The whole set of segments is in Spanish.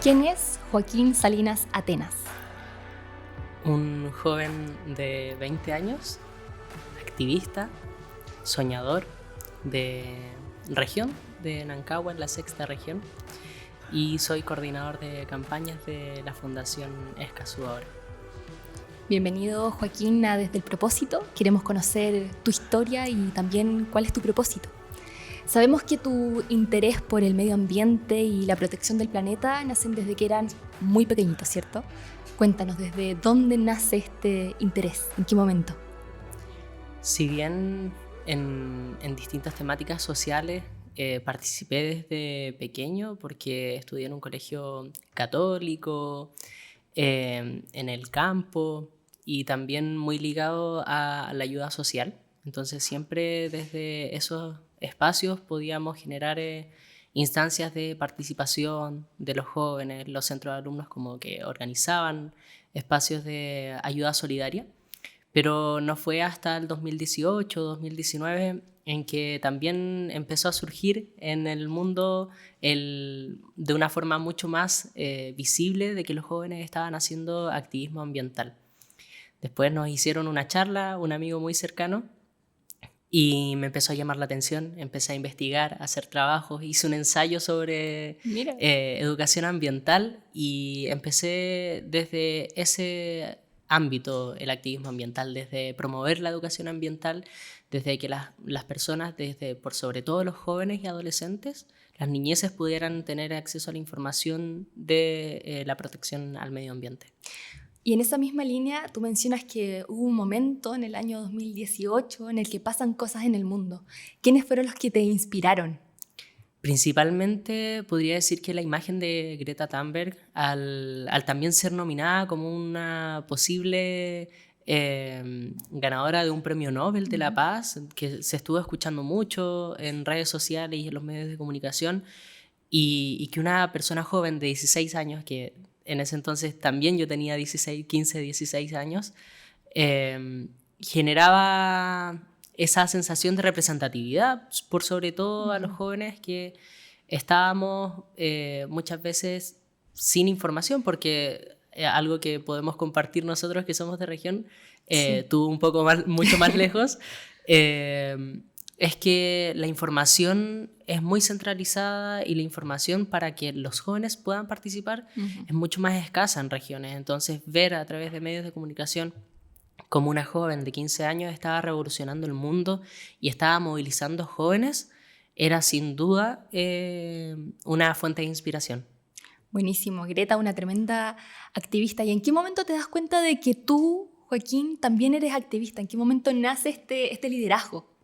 ¿Quién es Joaquín Salinas Atenas? Un joven de 20 años, activista, soñador de región, de Nancagua, en la sexta región, y soy coordinador de campañas de la Fundación Escazú ahora. Bienvenido, Joaquín, a Desde el Propósito. Queremos conocer tu historia y también cuál es tu propósito. Sabemos que tu interés por el medio ambiente y la protección del planeta nacen desde que eran muy pequeñitos, ¿cierto? Cuéntanos, ¿desde dónde nace este interés? ¿En qué momento? Si bien en distintas temáticas sociales participé desde pequeño porque estudié en un colegio católico, en el campo y también muy ligado a la ayuda social. Entonces siempre desde esos espacios podíamos generar instancias de participación de los jóvenes, los centros de alumnos como que organizaban espacios de ayuda solidaria. Pero no fue hasta el 2018, 2019 en que también empezó a surgir en el mundo de una forma mucho más visible de que los jóvenes estaban haciendo activismo ambiental. Después nos hicieron una charla, un amigo muy cercano, y me empezó a llamar la atención, empecé a investigar, a hacer trabajos, hice un ensayo sobre educación ambiental y empecé desde ese ámbito el activismo ambiental, desde promover la educación ambiental, desde que las personas, por sobre todo los jóvenes y adolescentes, las niñeces pudieran tener acceso a la información de la protección al medio ambiente. Y en esa misma línea, tú mencionas que hubo un momento en el año 2018 en el que pasan cosas en el mundo. ¿Quiénes fueron los que te inspiraron? Principalmente podría decir que la imagen de Greta Thunberg, al también ser nominada como una posible ganadora de un premio Nobel de la Paz, que se estuvo escuchando mucho en redes sociales y en los medios de comunicación, y que una persona joven de 16 años, que en ese entonces también yo tenía 16, 15, 16 años, generaba esa sensación de representatividad, por sobre todo a los jóvenes que estábamos muchas veces sin información, porque algo que podemos compartir nosotros que somos de región, tú un poco más, mucho más lejos, es que la información es muy centralizada y la información para que los jóvenes puedan participar es mucho más escasa en regiones. Entonces, ver a través de medios de comunicación como una joven de 15 años estaba revolucionando el mundo y estaba movilizando jóvenes era sin duda una fuente de inspiración. Buenísimo, Greta, una tremenda activista. ¿Y en qué momento te das cuenta de que tú, Joaquín, también eres activista? ¿En qué momento nace este liderazgo?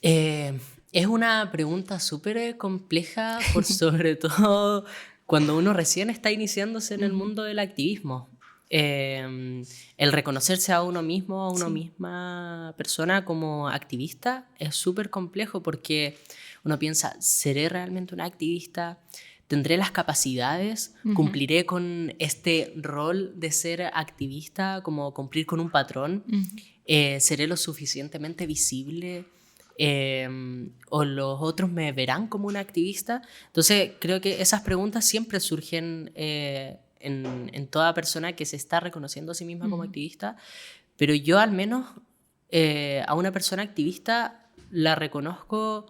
Es una pregunta súper compleja, por sobre todo cuando uno recién está iniciándose en el mundo del activismo. El reconocerse a uno mismo, a una misma persona como activista es súper complejo porque uno piensa, ¿seré realmente un activista? ¿Tendré las capacidades? ¿Cumpliré con este rol de ser activista, como cumplir con un patrón? ¿Seré lo suficientemente visible? ¿O los otros me verán como una activista? Entonces creo que esas preguntas siempre surgen en toda persona que se está reconociendo a sí misma como activista, pero yo al menos a una persona activista la reconozco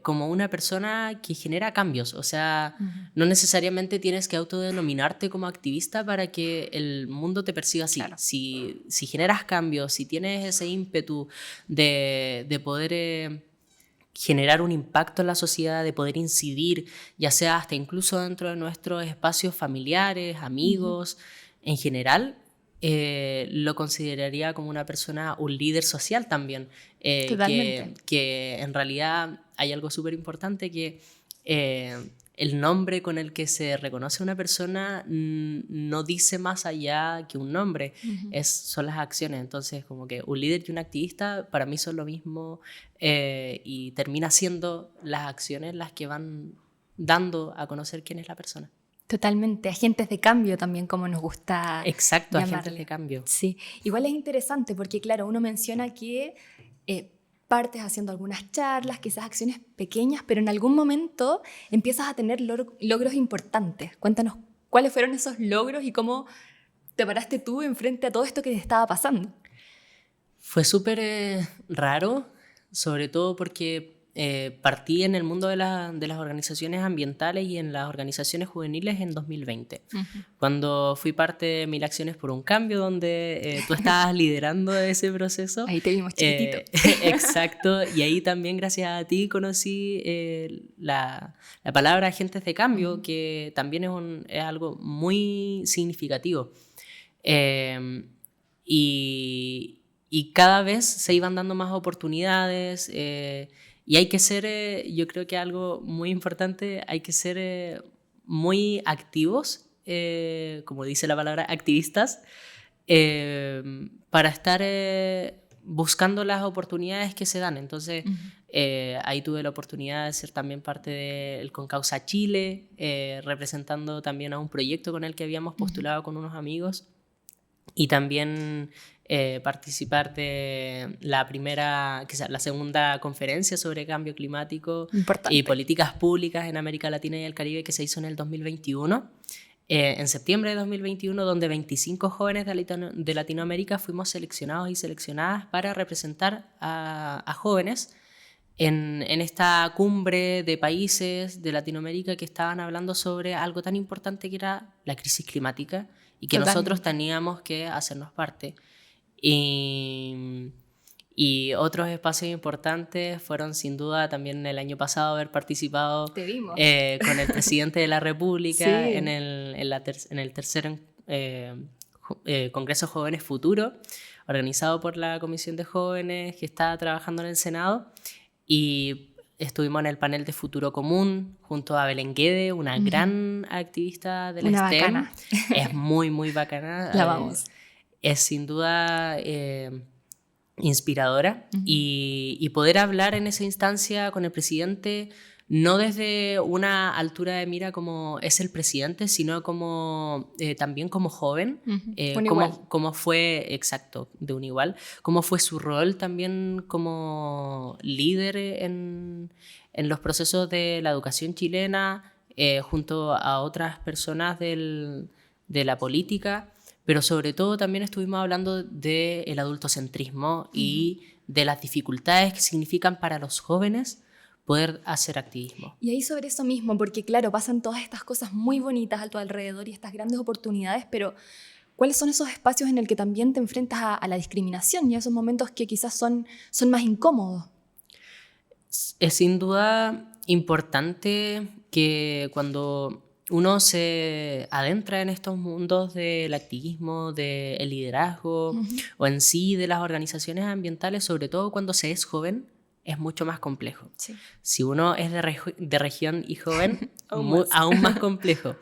como una persona que genera cambios. O sea, no necesariamente tienes que autodenominarte como activista para que el mundo te perciba así. Claro. Si generas cambios, si tienes ese ímpetu de poder generar un impacto en la sociedad, de poder incidir, ya sea hasta incluso dentro de nuestros espacios familiares, amigos, en general, lo consideraría como una persona, un líder social también. Que en realidad hay algo súper importante que el nombre con el que se reconoce a una persona no dice más allá que un nombre, son las acciones. Entonces como que un líder y un activista para mí son lo mismo y termina siendo las acciones las que van dando a conocer quién es la persona. Totalmente, agentes de cambio también, como nos gusta llamarle. Agentes de cambio. Sí, igual es interesante porque, claro, uno menciona que partes haciendo algunas charlas, quizás acciones pequeñas, pero en algún momento empiezas a tener logros importantes. Cuéntanos cuáles fueron esos logros y cómo te paraste tú enfrente a todo esto que te estaba pasando. Fue súper raro, sobre todo porque partí en el mundo de las organizaciones ambientales y en las organizaciones juveniles en 2020, cuando fui parte de Mil Acciones por un Cambio, donde tú estabas liderando ese proceso. Ahí te vimos chiquitito. Exacto, y ahí también gracias a ti conocí la palabra agentes de cambio, que también es algo muy significativo. Y cada vez se iban dando más oportunidades, y hay que ser, yo creo que algo muy importante, hay que ser muy activos, como dice la palabra, activistas, para estar buscando las oportunidades que se dan. Entonces, ahí tuve la oportunidad de ser también parte del Concausa Chile, representando también a un proyecto con el que habíamos postulado con unos amigos, y también participar de la segunda conferencia sobre cambio climático y políticas públicas en América Latina y el Caribe, que se hizo en el 2021, en septiembre de 2021, donde 25 jóvenes de Latinoamérica fuimos seleccionados y seleccionadas para representar a jóvenes en esta cumbre de países de Latinoamérica que estaban hablando sobre algo tan importante que era la crisis climática, y que nosotros teníamos que hacernos parte. Y otros espacios importantes fueron sin duda también el año pasado haber participado con el presidente de la República, sí, en el tercer Congreso Jóvenes Futuro, organizado por la Comisión de Jóvenes que está trabajando en el Senado, y estuvimos en el panel de Futuro Común junto a Belén Guede, una gran activista de la STEM. Bacana. Es muy, muy bacana. La vamos. Es sin duda inspiradora, y poder hablar en esa instancia con el presidente, no desde una altura de mira como es el presidente, sino como también como joven, cómo fue, exacto, de un igual, cómo fue su rol también como líder en los procesos de la educación chilena, junto a otras personas de la política. Pero sobre todo también estuvimos hablando del adultocentrismo y de las dificultades que significan para los jóvenes poder hacer activismo. Y ahí sobre eso mismo, porque claro, pasan todas estas cosas muy bonitas a tu alrededor y estas grandes oportunidades, pero ¿cuáles son esos espacios en el que también te enfrentas a la discriminación y a esos momentos que quizás son más incómodos? Es sin duda importante que cuando uno se adentra en estos mundos del activismo, del liderazgo, o en sí de las organizaciones ambientales, sobre todo cuando se es joven, es mucho más complejo. Sí. Si uno es de región y joven, aún más complejo.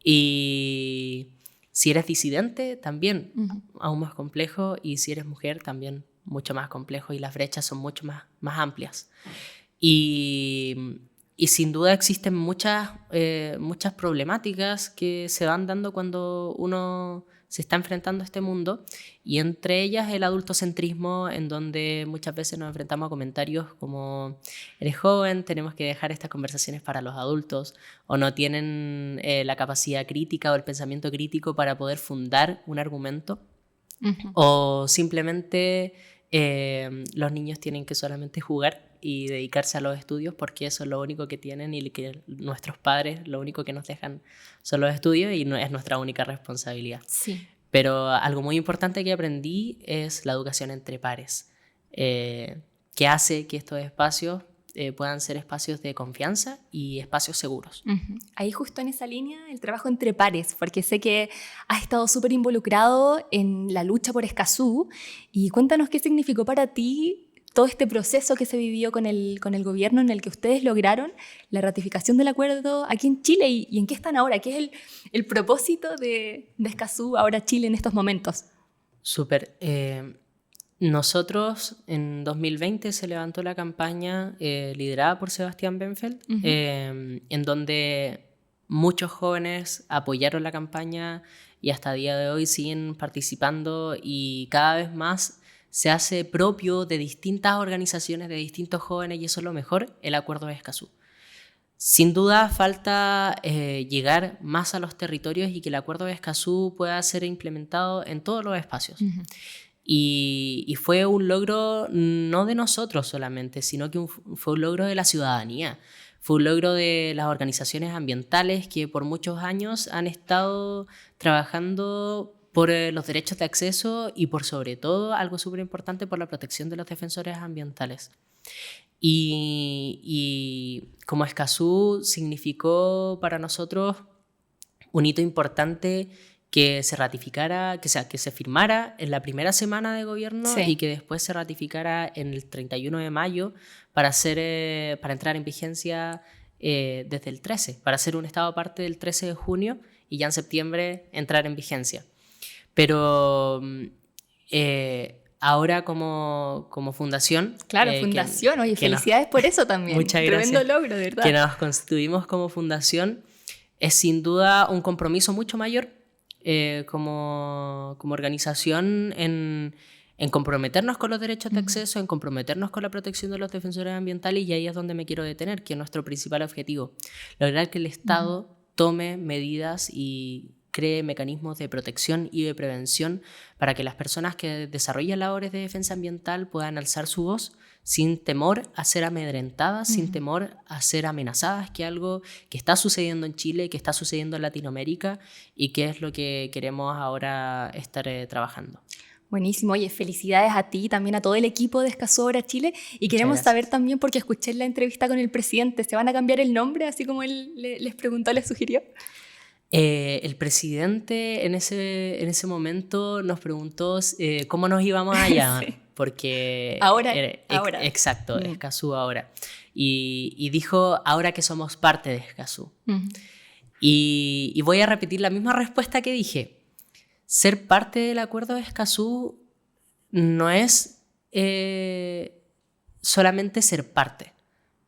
Y si eres disidente, también aún más complejo. Y si eres mujer, también mucho más complejo. Y las brechas son mucho más amplias. Y sin duda existen muchas problemáticas que se van dando cuando uno se está enfrentando a este mundo, y entre ellas el adultocentrismo, en donde muchas veces nos enfrentamos a comentarios como eres joven, tenemos que dejar estas conversaciones para los adultos, o no tienen la capacidad crítica o el pensamiento crítico para poder fundar un argumento, o simplemente los niños tienen que solamente jugar y dedicarse a los estudios porque eso es lo único que tienen, y que nuestros padres lo único que nos dejan son los estudios y no es nuestra única responsabilidad. Sí. Pero algo muy importante que aprendí es la educación entre pares, que hace que estos espacios puedan ser espacios de confianza y espacios seguros. Ahí justo en esa línea, el trabajo entre pares, porque sé que has estado súper involucrado en la lucha por Escazú, y cuéntanos qué significó para ti todo este proceso que se vivió con el gobierno, en el que ustedes lograron la ratificación del acuerdo aquí en Chile, y en qué están ahora, qué es el propósito de Escazú ahora Chile en estos momentos. Súper. Nosotros en 2020 se levantó la campaña liderada por Sebastián Benfeld, en donde muchos jóvenes apoyaron la campaña y hasta el día de hoy siguen participando, y cada vez más se hace propio de distintas organizaciones, de distintos jóvenes, y eso es lo mejor, el Acuerdo de Escazú. Sin duda falta llegar más a los territorios y que el Acuerdo de Escazú pueda ser implementado en todos los espacios. Y fue un logro no de nosotros solamente, sino que fue un logro de la ciudadanía. Fue un logro de las organizaciones ambientales que por muchos años han estado trabajando por los derechos de acceso y por sobre todo, algo súper importante, por la protección de los defensores ambientales. Y como Escazú significó para nosotros un hito importante que se ratificara, que se firmara en la primera semana de gobierno y que después se ratificara en el 31 de mayo para entrar en vigencia desde el 13, para ser un estado parte del 13 de junio y ya en septiembre entrar en vigencia. Pero ahora como fundación... Claro, fundación, oye, felicidades por eso también. Muchas gracias. Tremendo logro, de verdad. Que nos constituimos como fundación es sin duda un compromiso mucho mayor como organización en comprometernos con los derechos de acceso, en comprometernos con la protección de los defensores ambientales, y ahí es donde me quiero detener, que es nuestro principal objetivo. Lograr que el Estado tome medidas y cree mecanismos de protección y de prevención para que las personas que desarrollan labores de defensa ambiental puedan alzar su voz sin temor a ser amedrentadas, sin temor a ser amenazadas, que es algo que está sucediendo en Chile, que está sucediendo en Latinoamérica y que es lo que queremos ahora estar trabajando. Buenísimo, oye, felicidades a ti y también a todo el equipo de Escazú Ahora Chile. Y queremos saber también, porque escuché en la entrevista con el presidente, ¿se van a cambiar el nombre así como él les preguntó, les sugirió? El presidente en ese momento nos preguntó cómo nos íbamos a llamar, sí. Porque... Ahora. Exacto, Escazú Ahora. Y dijo, ahora que somos parte de Escazú. Y voy a repetir la misma respuesta que dije. Ser parte del Acuerdo de Escazú no es solamente ser parte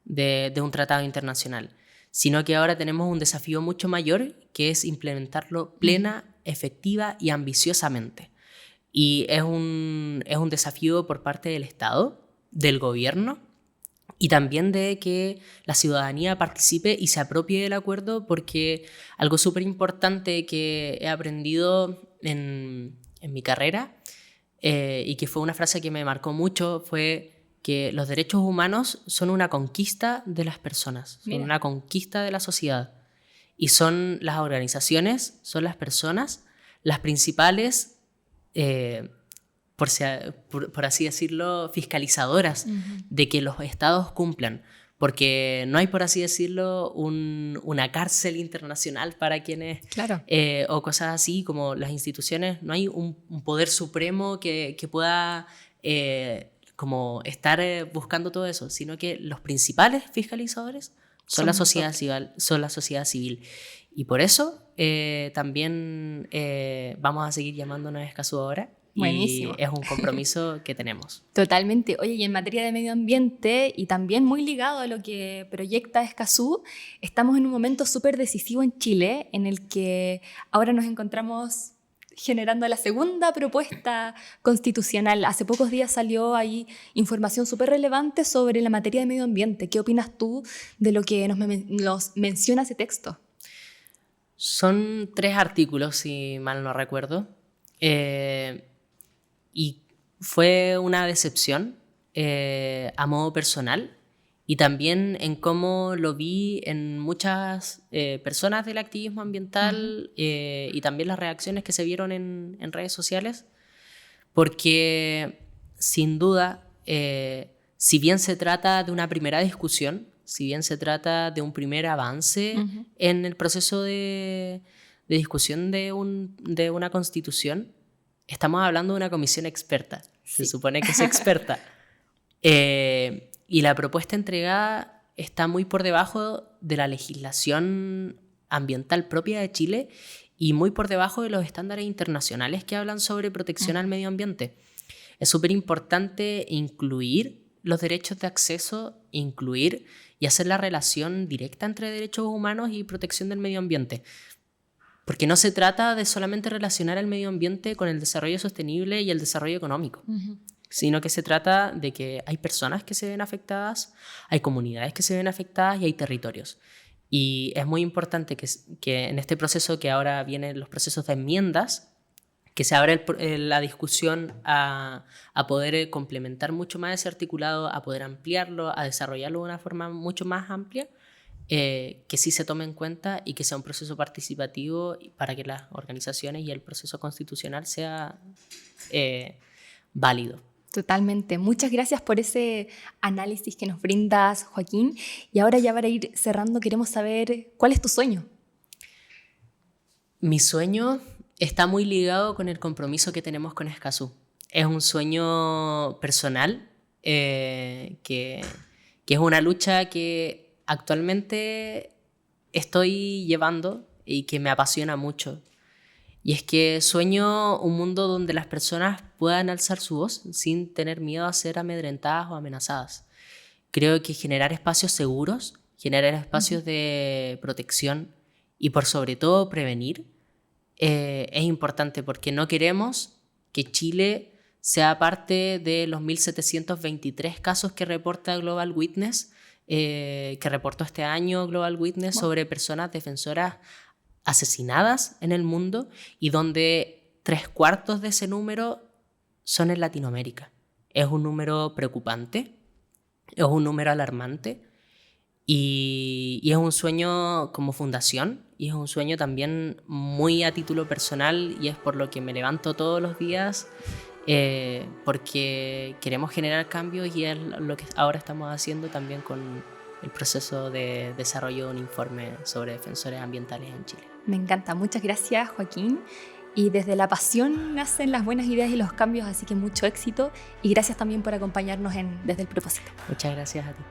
de un tratado internacional, sino que ahora tenemos un desafío mucho mayor, que es implementarlo plena, efectiva y ambiciosamente. Y es un desafío por parte del Estado, del gobierno, y también de que la ciudadanía participe y se apropie del acuerdo, porque algo súper importante que he aprendido en mi carrera, y que fue una frase que me marcó mucho, fue que los derechos humanos son una conquista de las personas, son una conquista de la sociedad. Y son las organizaciones, son las personas, las principales, por así decirlo, fiscalizadoras de que los estados cumplan. Porque no hay, por así decirlo, una cárcel internacional para quienes... Claro. O cosas así, como las instituciones, no hay un poder supremo que pueda... como estar buscando todo eso, sino que los principales fiscalizadores son la sociedad civil. Y por eso también vamos a seguir llamándonos Escazú Ahora. Buenísimo. Y es un compromiso que tenemos. Totalmente. Oye, y en materia de medio ambiente, y también muy ligado a lo que proyecta Escazú, estamos en un momento súper decisivo en Chile, en el que ahora nos encontramos generando la segunda propuesta constitucional. Hace pocos días salió ahí información súper relevante sobre la materia de medio ambiente. ¿Qué opinas tú de lo que nos menciona ese texto? Son 3 artículos, si mal no recuerdo. Y fue una decepción a modo personal, y también en cómo lo vi en muchas personas del activismo ambiental, y también las reacciones que se vieron en redes sociales, porque sin duda, si bien se trata de una primera discusión, si bien se trata de un primer avance en el proceso de discusión de una constitución, estamos hablando de una comisión experta. Sí. Se supone que es experta. Y la propuesta entregada está muy por debajo de la legislación ambiental propia de Chile y muy por debajo de los estándares internacionales que hablan sobre protección al medio ambiente. Es súper importante incluir los derechos de acceso, incluir y hacer la relación directa entre derechos humanos y protección del medio ambiente. Porque no se trata de solamente relacionar el medio ambiente con el desarrollo sostenible y el desarrollo económico. sino que se trata de que hay personas que se ven afectadas, hay comunidades que se ven afectadas y hay territorios. Y es muy importante que en este proceso que ahora vienen los procesos de enmiendas, que se abra la discusión a poder complementar mucho más ese articulado, a poder ampliarlo, a desarrollarlo de una forma mucho más amplia, que sí se tome en cuenta y que sea un proceso participativo para que las organizaciones y el proceso constitucional sea válido. Totalmente. Muchas gracias por ese análisis que nos brindas, Joaquín. Y ahora ya para ir cerrando, queremos saber cuál es tu sueño. Mi sueño está muy ligado con el compromiso que tenemos con Escazú. Es un sueño personal, que es una lucha que actualmente estoy llevando y que me apasiona mucho. Y es que sueño un mundo donde las personas puedan alzar su voz sin tener miedo a ser amedrentadas o amenazadas. Creo que generar espacios seguros, generar espacios de protección y por sobre todo prevenir es importante, porque no queremos que Chile sea parte de los 1.723 casos que reporta Global Witness, que reportó este año Global Witness sobre personas defensoras asesinadas en el mundo, y donde 3/4 de ese número son en Latinoamérica. Es un número preocupante, es un número alarmante, y es un sueño como fundación, y es un sueño también muy a título personal, y es por lo que me levanto todos los días, porque queremos generar cambios, y es lo que ahora estamos haciendo también con el proceso de desarrollo de un informe sobre defensores ambientales en Chile. Me encanta. Muchas gracias, Joaquín. Y desde la pasión nacen las buenas ideas y los cambios, así que mucho éxito. Y gracias también por acompañarnos Desde el Propósito. Muchas gracias a ti.